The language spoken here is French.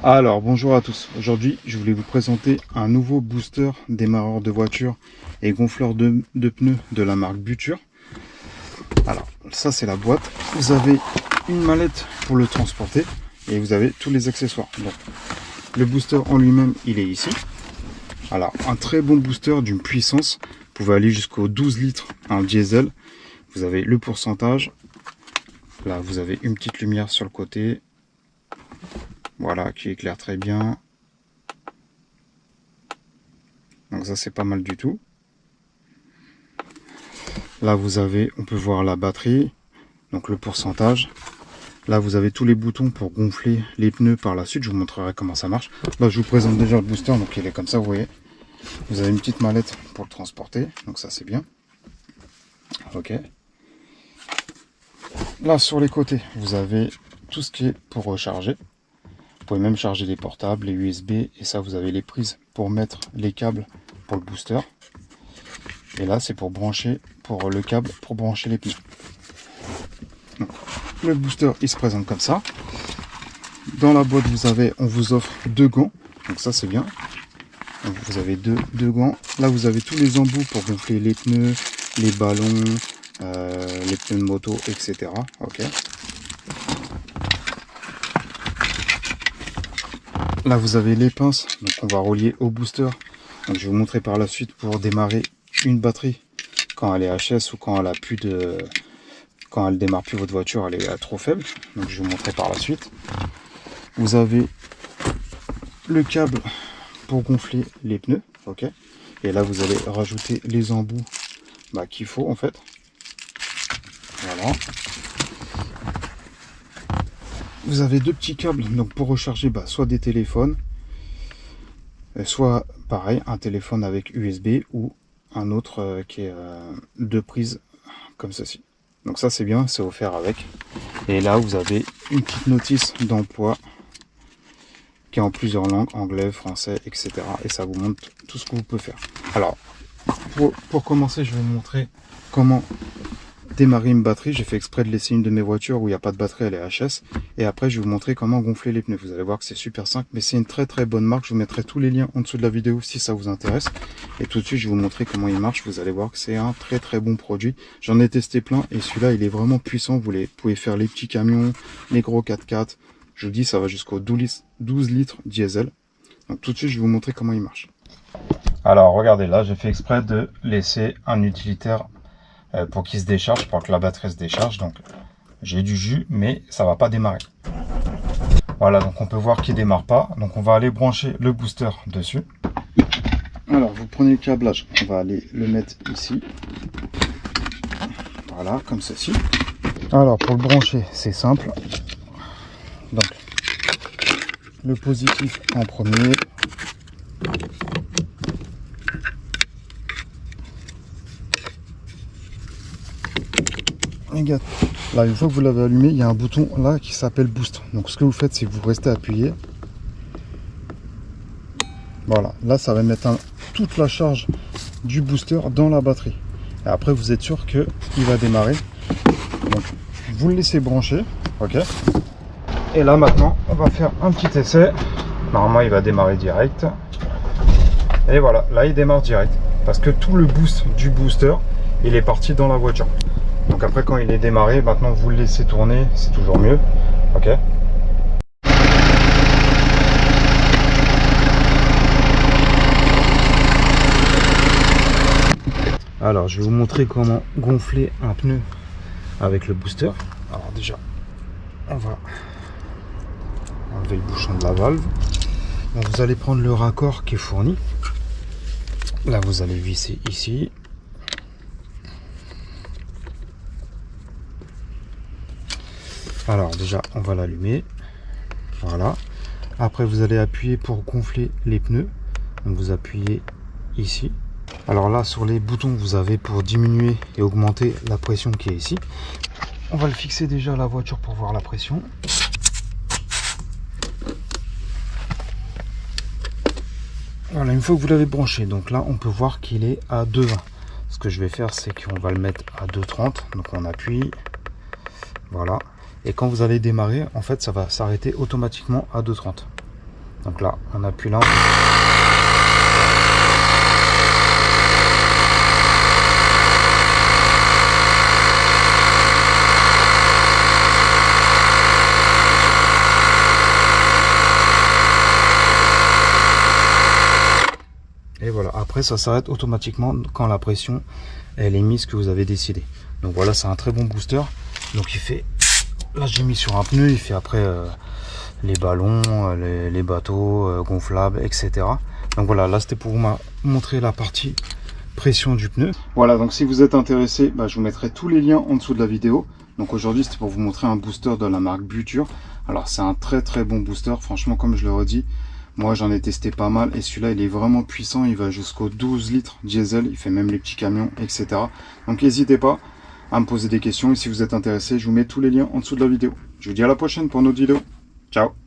Alors bonjour à tous, aujourd'hui je voulais vous présenter un nouveau booster démarreur de voiture et gonfleur de pneus de la marque Buture. Alors ça c'est la boîte, vous avez une mallette pour le transporter et vous avez tous les accessoires. Donc, le booster en lui-même il est ici. Alors un très bon booster d'une puissance, vous pouvez aller jusqu'aux 12 litres en diesel. Vous avez le pourcentage, là vous avez une petite lumière sur le côté. Voilà, qui éclaire très bien. Donc ça c'est pas mal du tout. Là vous avez, on peut voir la batterie, donc le pourcentage. Là vous avez tous les boutons pour gonfler les pneus par la suite. Je vous montrerai comment ça marche. Là je vous présente déjà le booster, donc il est comme ça, vous voyez. Vous avez une petite mallette pour le transporter, donc ça c'est bien. Ok. Là sur les côtés, vous avez tout ce qui est pour recharger. Vous pouvez même charger les portables, les USB, et ça vous avez les prises pour mettre les câbles pour le booster. Et là c'est pour brancher, pour le câble pour brancher les pneus. Donc, le booster il se présente comme ça. Dans la boîte on vous offre 2 gants, donc ça c'est bien. Donc, vous avez deux gants. Là vous avez tous les embouts pour gonfler les pneus, les ballons, les pneus de moto, etc. Ok. Là vous avez les pinces, donc on va relier au booster. Donc je vais vous montrer par la suite pour démarrer une batterie quand elle est HS ou quand elle a plus de, quand elle démarre plus votre voiture, elle est trop faible. Donc je vais vous montrer par la suite. Vous avez le câble pour gonfler les pneus, ok. Et là vous allez rajouter les embouts qu'il faut en fait. Voilà. Vous avez 2 petits câbles donc pour recharger soit des téléphones, soit pareil un téléphone avec USB ou un autre qui est 2 prises comme ceci. Donc ça c'est bien, c'est offert avec. Et là vous avez une petite notice d'emploi qui est en plusieurs langues, anglais, français, etc. Et ça vous montre tout ce que vous pouvez faire. Alors pour commencer, je vais vous montrer comment démarrer une batterie. J'ai fait exprès de laisser une de mes voitures où il n'y a pas de batterie, elle est HS. Et après je vais vous montrer comment gonfler les pneus. Vous allez voir que c'est super simple, mais c'est une très bonne marque. Je vous mettrai tous les liens en dessous de la vidéo si ça vous intéresse. Et tout de suite je vais vous montrer comment il marche. Vous allez voir que c'est un très bon produit. J'en ai testé plein et celui-là il est vraiment puissant. Vous pouvez faire les petits camions, les gros 4x4. Je vous dis, ça va jusqu'aux 12 litres diesel. Donc tout de suite je vais vous montrer comment il marche. Alors regardez, là j'ai fait exprès de laisser un utilitaire pour qu'il se décharge, pour que la batterie se décharge. Donc j'ai du jus, mais ça va pas démarrer. Voilà, donc on peut voir qu'il démarre pas. Donc on va aller brancher le booster dessus. Alors vous prenez le câblage, on va aller le mettre ici. Voilà, comme ceci. Alors pour le brancher, c'est simple. Donc le positif en premier. Regarde, là une fois que vous l'avez allumé, il y a un bouton là qui s'appelle boost. Donc ce que vous faites, c'est que vous restez appuyé. Voilà, là ça va mettre toute la charge du booster dans la batterie. Et après vous êtes sûr que il va démarrer. Donc vous le laissez brancher, ok. Et là maintenant, on va faire un petit essai. Normalement il va démarrer direct. Et voilà, là il démarre direct. Parce que tout le boost du booster, il est parti dans la voiture. Donc après quand il est démarré, maintenant vous le laissez tourner, c'est toujours mieux. Ok. Alors je vais vous montrer comment gonfler un pneu avec le booster. Alors déjà, on va enlever le bouchon de la valve. Donc vous allez prendre le raccord qui est fourni. Là vous allez visser ici. Alors déjà on va l'allumer. Voilà. Après vous allez appuyer pour gonfler les pneus. Donc vous appuyez ici. Alors là sur les boutons vous avez pour diminuer et augmenter la pression qui est ici. On va le fixer déjà à la voiture pour voir la pression. Voilà, une fois que vous l'avez branché, donc là on peut voir qu'il est à 2,20. Ce que je vais faire, c'est qu'on va le mettre à 2,30. Donc on appuie. Voilà. Et quand vous allez démarrer, en fait, ça va s'arrêter automatiquement à 2,30. Donc là, on appuie là. Et voilà, après ça s'arrête automatiquement quand la pression elle est mise que vous avez décidé. Donc voilà, c'est un très bon booster. Donc il fait, là j'ai mis sur un pneu, il fait après les ballons, les bateaux gonflables, etc. Donc voilà, là c'était pour vous montrer la partie pression du pneu. Voilà, donc si vous êtes intéressé, je vous mettrai tous les liens en dessous de la vidéo. Donc aujourd'hui c'était pour vous montrer un booster de la marque Buture. Alors c'est un très très bon booster, franchement comme je le redis. Moi j'en ai testé pas mal et celui-là il est vraiment puissant, il va jusqu'aux 12 litres diesel, il fait même les petits camions, etc. Donc n'hésitez pas à me poser des questions et si vous êtes intéressé, je vous mets tous les liens en dessous de la vidéo. Je vous dis à la prochaine pour une autre vidéo. Ciao!